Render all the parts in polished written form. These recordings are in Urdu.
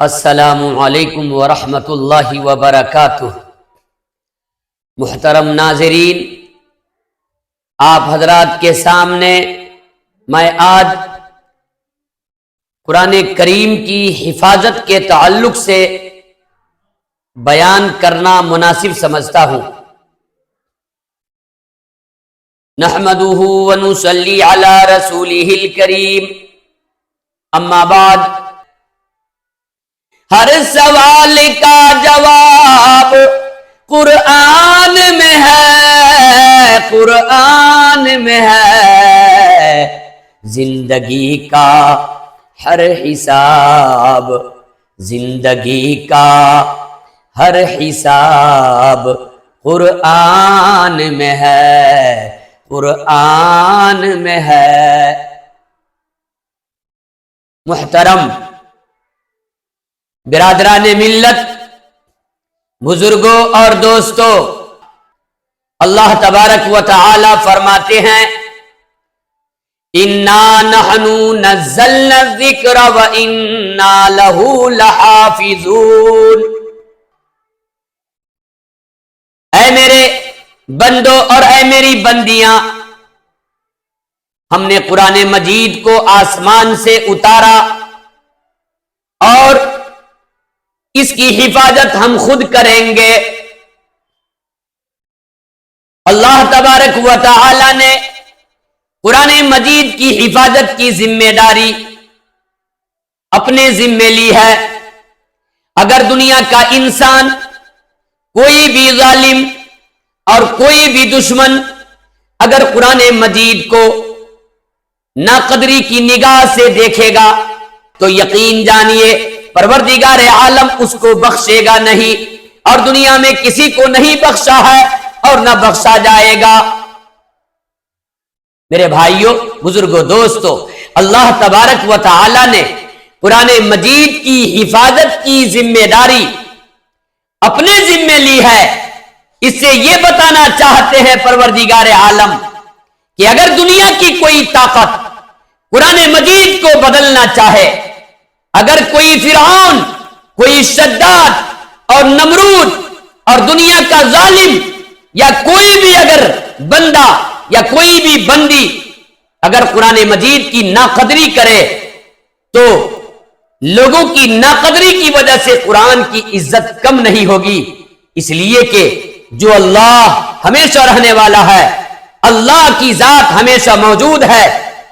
السلام علیکم ورحمۃ اللہ وبرکاتہ۔ محترم ناظرین، آپ حضرات کے سامنے میں آج قرآن کریم کی حفاظت کے تعلق سے بیان کرنا مناسب سمجھتا ہوں۔ نحمدہ ونصلی علی رسولہ الکریم، اما بعد، ہر سوال کا جواب قرآن میں ہے، قرآن میں ہے۔ زندگی کا ہر حساب، زندگی کا ہر حساب قرآن میں ہے، قرآن میں ہے۔ محترم برادران ملت، بزرگوں اور دوستوں، اللہ تبارک و تعالی فرماتے ہیں اِنَّا نَحْنُ نَزَّلْنَا الذِّكْرَ وَإِنَّا لَهُ لَحَافِظُونَ۔ اے میرے بندوں اور اے میری بندیاں، ہم نے قرآن مجید کو آسمان سے اتارا اور اس کی حفاظت ہم خود کریں گے۔ اللہ تبارک و تعالی نے قرآن مجید کی حفاظت کی ذمہ داری اپنے ذمے لی ہے۔ اگر دنیا کا انسان، کوئی بھی ظالم اور کوئی بھی دشمن اگر قرآن مجید کو ناقدری کی نگاہ سے دیکھے گا تو یقین جانیے پروردگار عالم اس کو بخشے گا نہیں، اور دنیا میں کسی کو نہیں بخشا ہے اور نہ بخشا جائے گا۔ میرے بھائیوں، بزرگوں، دوستوں، اللہ تبارک و تعالی نے قرآن مجید کی حفاظت کی ذمہ داری اپنے ذمے لی ہے۔ اس سے یہ بتانا چاہتے ہیں پروردگار عالم کہ اگر دنیا کی کوئی طاقت قرآن مجید کو بدلنا چاہے، اگر کوئی فرعون، کوئی شداد اور نمرود اور دنیا کا ظالم یا کوئی بھی اگر بندہ یا کوئی بھی بندی اگر قرآن مجید کی ناقدری کرے تو لوگوں کی ناقدری کی وجہ سے قرآن کی عزت کم نہیں ہوگی، اس لیے کہ جو اللہ ہمیشہ رہنے والا ہے، اللہ کی ذات ہمیشہ موجود ہے،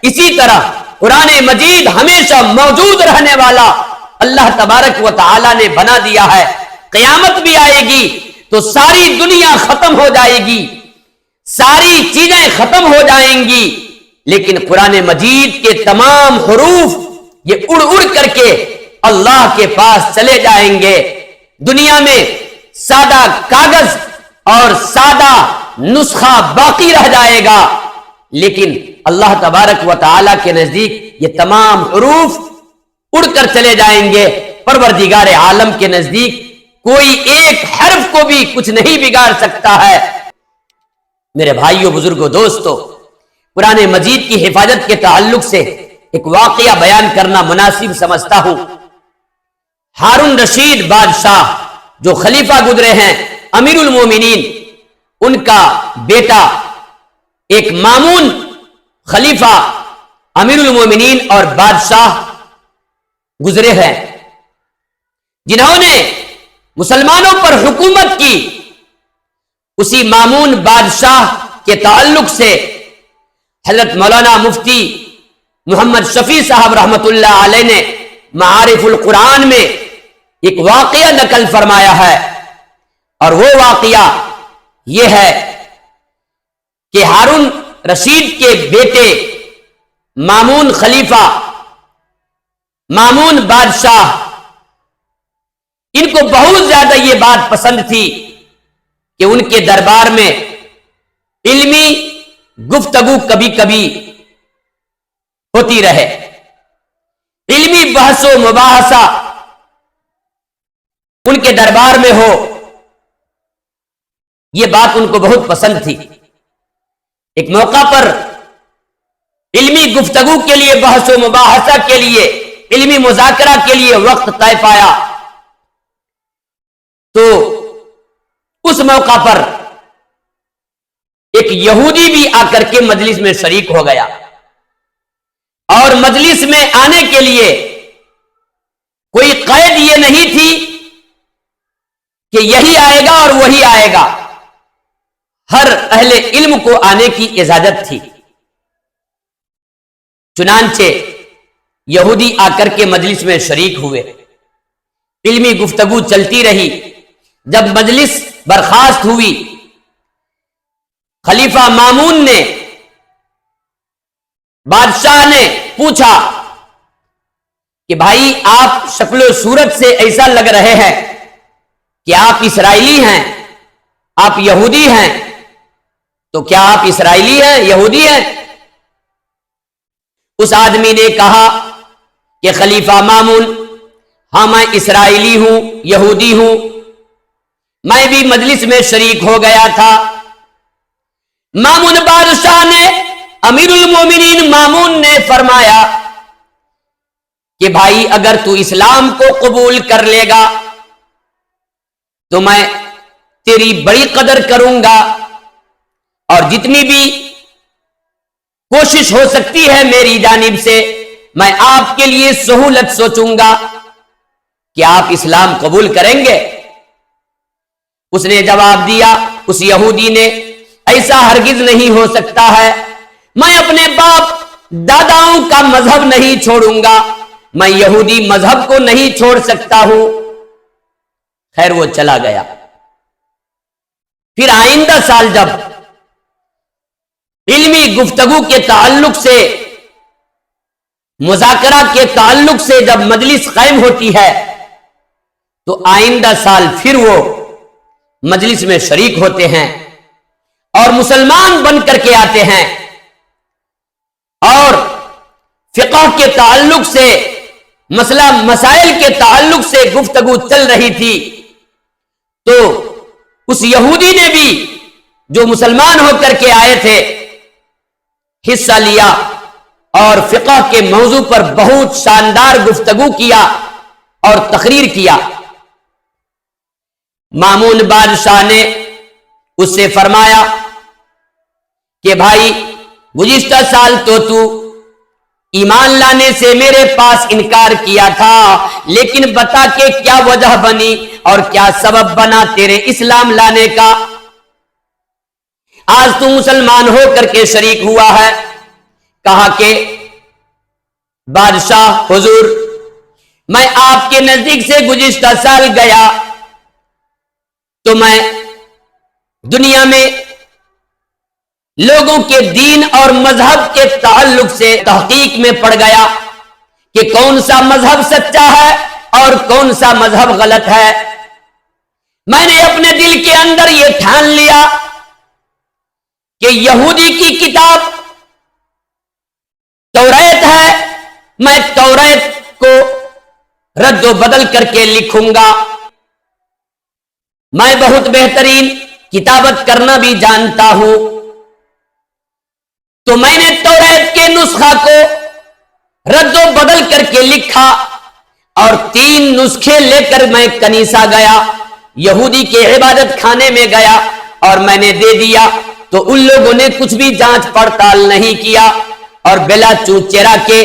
اسی طرح قرآن مجید ہمیشہ موجود رہنے والا اللہ تبارک و تعالی نے بنا دیا ہے۔ قیامت بھی آئے گی تو ساری دنیا ختم ہو جائے گی، ساری چیزیں ختم ہو جائیں گی، لیکن قرآن مجید کے تمام حروف یہ اڑ اڑ کر کے اللہ کے پاس چلے جائیں گے۔ دنیا میں سادہ کاغذ اور سادہ نسخہ باقی رہ جائے گا، لیکن اللہ تبارک و تعالی کے نزدیک یہ تمام حروف اڑ کر چلے جائیں گے۔ پروردگار عالم کے نزدیک کوئی ایک حرف کو بھی کچھ نہیں بگاڑ سکتا ہے۔ میرے بھائیوں، بزرگوں، دوستوں، قرآن مجید کی حفاظت کے تعلق سے ایک واقعہ بیان کرنا مناسب سمجھتا ہوں۔ ہارون رشید بادشاہ جو خلیفہ گزرے ہیں، امیر المومنین، ان کا بیٹا ایک مامون خلیفہ امیر المومنین اور بادشاہ گزرے ہیں، جنہوں نے مسلمانوں پر حکومت کی۔ اسی مامون بادشاہ کے تعلق سے حضرت مولانا مفتی محمد شفیع صاحب رحمۃ اللہ علیہ نے معارف القرآن میں ایک واقعہ نقل فرمایا ہے، اور وہ واقعہ یہ ہے کہ ہارون رشید کے بیٹے مامون خلیفہ، مامون بادشاہ، ان کو بہت زیادہ یہ بات پسند تھی کہ ان کے دربار میں علمی گفتگو کبھی کبھی ہوتی رہے، علمی بحث و مباحثہ ان کے دربار میں ہو، یہ بات ان کو بہت پسند تھی۔ ایک موقع پر علمی گفتگو کے لیے، بحث و مباحثہ کے لیے، علمی مذاکرہ کے لیے وقت طے پایا تو اس موقع پر ایک یہودی بھی آ کر کے مجلس میں شریک ہو گیا، اور مجلس میں آنے کے لیے کوئی قید یہ نہیں تھی کہ یہی آئے گا اور وہی آئے گا، ہر اہل علم کو آنے کی اجازت تھی۔ چنانچہ یہودی آ کر کے مجلس میں شریک ہوئے، علمی گفتگو چلتی رہی۔ جب مجلس برخاست ہوئی، خلیفہ مامون نے، بادشاہ نے پوچھا کہ بھائی آپ شکل و صورت سے ایسا لگ رہے ہیں کہ آپ اسرائیلی ہیں، آپ یہودی ہیں، تو کیا آپ اسرائیلی ہیں، یہودی ہیں؟ اس آدمی نے کہا کہ خلیفہ مامون، ہاں میں اسرائیلی ہوں، یہودی ہوں، میں بھی مجلس میں شریک ہو گیا تھا۔ مامون بادشاہ نے، امیر المومنین مامون نے فرمایا کہ بھائی اگر تو اسلام کو قبول کر لے گا تو میں تیری بڑی قدر کروں گا، اور جتنی بھی کوشش ہو سکتی ہے میری جانب سے میں آپ کے لیے سہولت سوچوں گا کہ آپ اسلام قبول کریں گے۔ اس نے جواب دیا، اس یہودی نے، ایسا ہرگز نہیں ہو سکتا ہے، میں اپنے باپ داداؤں کا مذہب نہیں چھوڑوں گا، میں یہودی مذہب کو نہیں چھوڑ سکتا ہوں۔ خیر وہ چلا گیا۔ پھر آئندہ سال جب علمی گفتگو کے تعلق سے، مذاکرہ کے تعلق سے جب مجلس قائم ہوتی ہے تو آئندہ سال پھر وہ مجلس میں شریک ہوتے ہیں اور مسلمان بن کر کے آتے ہیں، اور فقہ کے تعلق سے، مسئلہ مسائل کے تعلق سے گفتگو چل رہی تھی، تو اس یہودی نے بھی جو مسلمان ہو کر کے آئے تھے حصہ لیا اور فقہ کے موضوع پر بہت شاندار گفتگو کیا اور تقریر کیا۔ مامون بادشاہ نے اس سے فرمایا کہ بھائی گزشتہ سال تو ایمان لانے سے میرے پاس انکار کیا تھا، لیکن بتا کہ کیا وجہ بنی اور کیا سبب بنا تیرے اسلام لانے کا؟ آج تو مسلمان ہو کر کے شریک ہوا ہے۔ کہا کہ بادشاہ حضور، میں آپ کے نزدیک سے گزشتہ سال گیا تو میں دنیا میں لوگوں کے دین اور مذہب کے تعلق سے تحقیق میں پڑ گیا کہ کون سا مذہب سچا ہے اور کون سا مذہب غلط ہے۔ میں نے اپنے دل کے اندر یہ ٹھان لیا کہ یہودی کی کتاب توریت ہے، میں توریت کو رد و بدل کر کے لکھوں گا۔ میں بہت بہترین کتابت کرنا بھی جانتا ہوں، تو میں نے توریت کے نسخہ کو رد و بدل کر کے لکھا اور 3 نسخے لے کر میں کنیسہ گیا، یہودی کے عبادت خانے میں گیا اور میں نے دے دیا، تو ان لوگوں نے کچھ بھی جانچ پڑتال نہیں کیا اور بلا چوچرا کے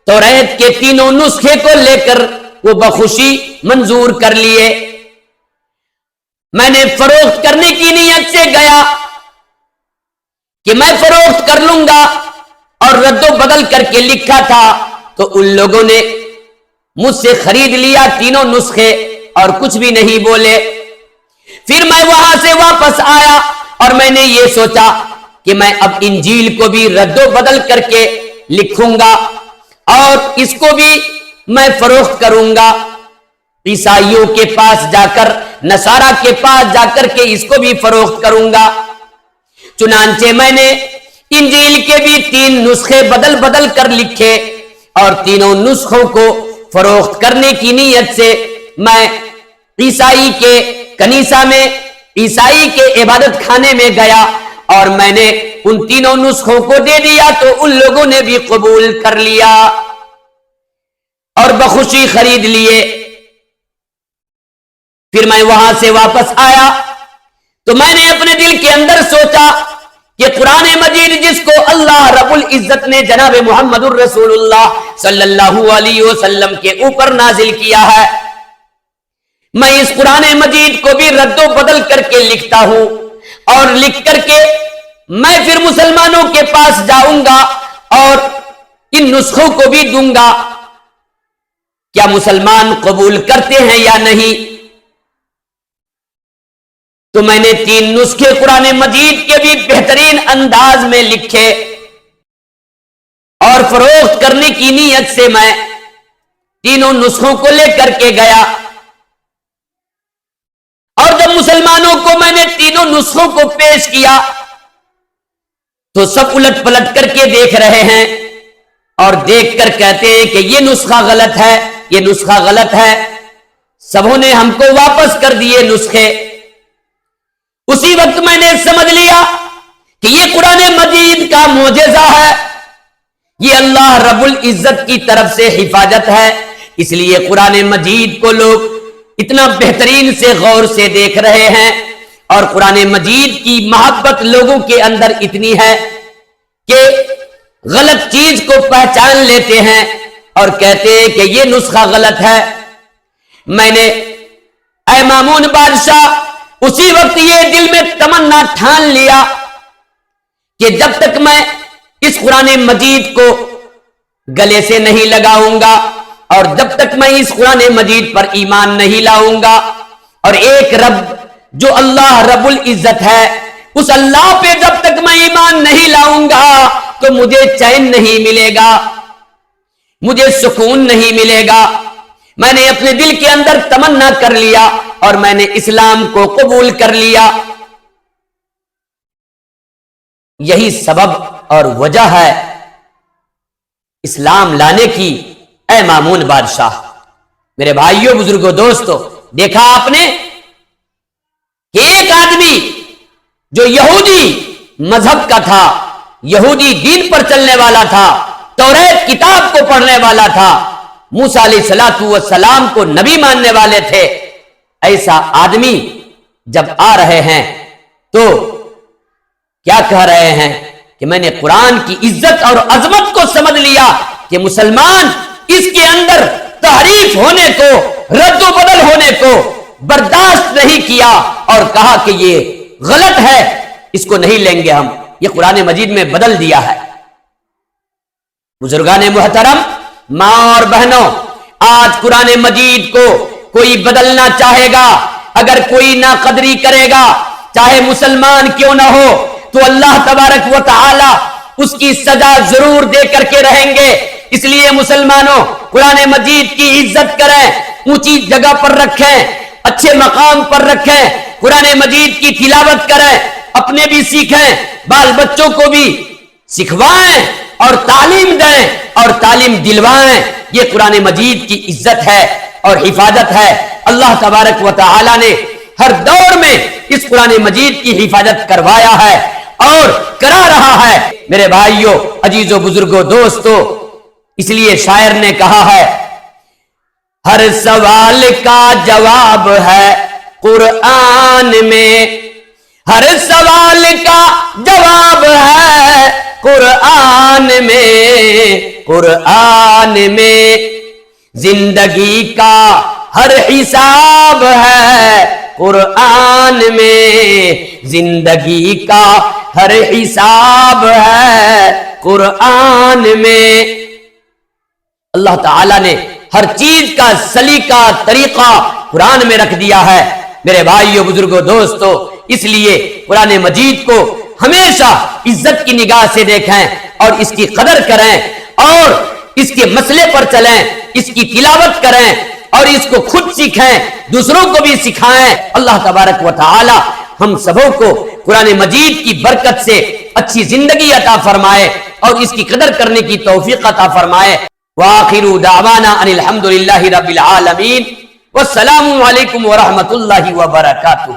توریت کے 3 نسخے کو لے کر وہ بخوشی منظور کر لیے۔ میں نے فروخت کرنے کی نیت سے گیا کہ میں فروخت کر لوں گا اور رد و بدل کر کے لکھا تھا، تو ان لوگوں نے مجھ سے خرید لیا 3 نسخے اور کچھ بھی نہیں بولے۔ پھر میں وہاں سے واپس آیا اور میں نے یہ سوچا کہ میں اب انجیل کو بھی رد و بدل کر کے لکھوں گا اور اس کو بھی میں فروخت کروں گا، عیسائیوں کے پاس جا کر، نصارہ کے پاس جا کر کے اس کو بھی فروخت کروں گا۔ چنانچہ میں نے انجیل کے بھی 3 نسخے بدل بدل کر لکھے اور 3 نسخوں کو فروخت کرنے کی نیت سے میں عیسائی کے کنیسہ میں، عیسائی کے عبادت خانے میں گیا اور میں نے ان 3 نسخوں کو دے دیا، تو ان لوگوں نے بھی قبول کر لیا۔ اور بخوشی خرید لیے۔ پھر میں وہاں سے واپس آیا تو میں نے اپنے دل کے اندر سوچا کہ قرآن مجید جس کو اللہ رب العزت نے جناب محمد الرسول اللہ صلی اللہ علیہ وسلم کے اوپر نازل کیا ہے، میں اس قرآن مجید کو بھی رد و بدل کر کے لکھتا ہوں، اور لکھ کر کے میں پھر مسلمانوں کے پاس جاؤں گا اور ان نسخوں کو بھی دوں گا، کیا مسلمان قبول کرتے ہیں یا نہیں؟ تو میں نے 3 نسخے قرآن مجید کے بھی بہترین انداز میں لکھے اور فروخت کرنے کی نیت سے میں تینوں نسخوں کو لے کر کے گیا، اور جب مسلمانوں کو میں نے تینوں نسخوں کو پیش کیا تو سب الٹ پلٹ کر کے دیکھ رہے ہیں اور دیکھ کر کہتے ہیں کہ یہ نسخہ غلط ہے، یہ نسخہ غلط ہے۔ سبوں نے ہم کو واپس کر دیے نسخے۔ اسی وقت میں نے سمجھ لیا کہ یہ قرآن مجید کا معجزہ ہے، یہ اللہ رب العزت کی طرف سے حفاظت ہے، اس لیے قرآن مجید کو لوگ اتنا بہترین سے غور سے دیکھ رہے ہیں، اور قرآن مجید کی محبت لوگوں کے اندر اتنی ہے کہ غلط چیز کو پہچان لیتے ہیں اور کہتے ہیں کہ یہ نسخہ غلط ہے۔ میں نے اے مامون بادشاہ اسی وقت یہ دل میں تمنا ٹھان لیا کہ جب تک میں اس قرآن مجید کو گلے سے نہیں لگاؤں گا اور جب تک میں اس قرآن مجید پر ایمان نہیں لاؤں گا، اور ایک رب جو اللہ رب العزت ہے اس اللہ پہ جب تک میں ایمان نہیں لاؤں گا تو مجھے چین نہیں ملے گا، مجھے سکون نہیں ملے گا۔ میں نے اپنے دل کے اندر تمنا کر لیا اور میں نے اسلام کو قبول کر لیا۔ یہی سبب اور وجہ ہے اسلام لانے کی اے مامون بادشاہ۔ میرے بھائیوں، بزرگوں، دوستو، دیکھا آپ نے کہ ایک آدمی جو یہودی مذہب کا تھا، یہودی دین پر چلنے والا تھا، توریت کتاب کو پڑھنے والا تھا، موسیٰ علیہ السلام کو نبی ماننے والے تھے، ایسا آدمی جب آ رہے ہیں تو کیا کہہ رہے ہیں کہ میں نے قرآن کی عزت اور عظمت کو سمجھ لیا کہ مسلمان اس کے اندر تحریف ہونے کو، رد و بدل ہونے کو برداشت نہیں کیا اور کہا کہ یہ غلط ہے، اس کو نہیں لیں گے ہم، یہ قرآن مجید میں بدل دیا ہے۔ بزرگان محترم، ماں اور بہنوں، آج قرآن مجید کو کوئی بدلنا چاہے گا، اگر کوئی ناقدری کرے گا، چاہے مسلمان کیوں نہ ہو، تو اللہ تبارک و تعالی اس کی سزا ضرور دے کر کے رہیں گے۔ اس لیے مسلمانوں، قرآن مجید کی عزت کریں، اونچی جگہ پر رکھیں، اچھے مقام پر رکھیں، قرآن مجید کی تلاوت کریں، اپنے بھی سیکھیں، بال بچوں کو بھی سکھوائیں اور تعلیم دیں اور تعلیم دلوائیں۔ یہ قرآن مجید کی عزت ہے اور حفاظت ہے۔ اللہ تبارک و تعالی نے ہر دور میں اس قرآن مجید کی حفاظت کروایا ہے اور کرا رہا ہے۔ میرے بھائیوں، عزیزوں، بزرگوں، دوستوں، اس لیے شاعر نے کہا ہے، ہر سوال کا جواب ہے قرآن میں، ہر سوال کا جواب ہے قرآن میں، قرآن میں زندگی کا ہر حساب ہے، قرآن میں زندگی کا ہر حساب ہے، قرآن میں۔ اللہ تعالیٰ نے ہر چیز کا سلیقہ، طریقہ قرآن میں رکھ دیا ہے۔ میرے بھائیوں، بزرگوں، دوستوں، اس لیے قرآن مجید کو ہمیشہ عزت کی نگاہ سے دیکھیں اور اس کی قدر کریں اور اس کے مسئلے پر چلیں، اس کی تلاوت کریں اور اس کو خود سیکھیں، دوسروں کو بھی سکھائیں۔ اللہ تبارک و تعالی ہم سبوں کو قرآن مجید کی برکت سے اچھی زندگی عطا فرمائے اور اس کی قدر کرنے کی توفیق عطا فرمائے۔ وآخر دعوانا ان الحمد للہ رب العالمین، والسلام علیکم ورحمۃ اللہ وبرکاتہ۔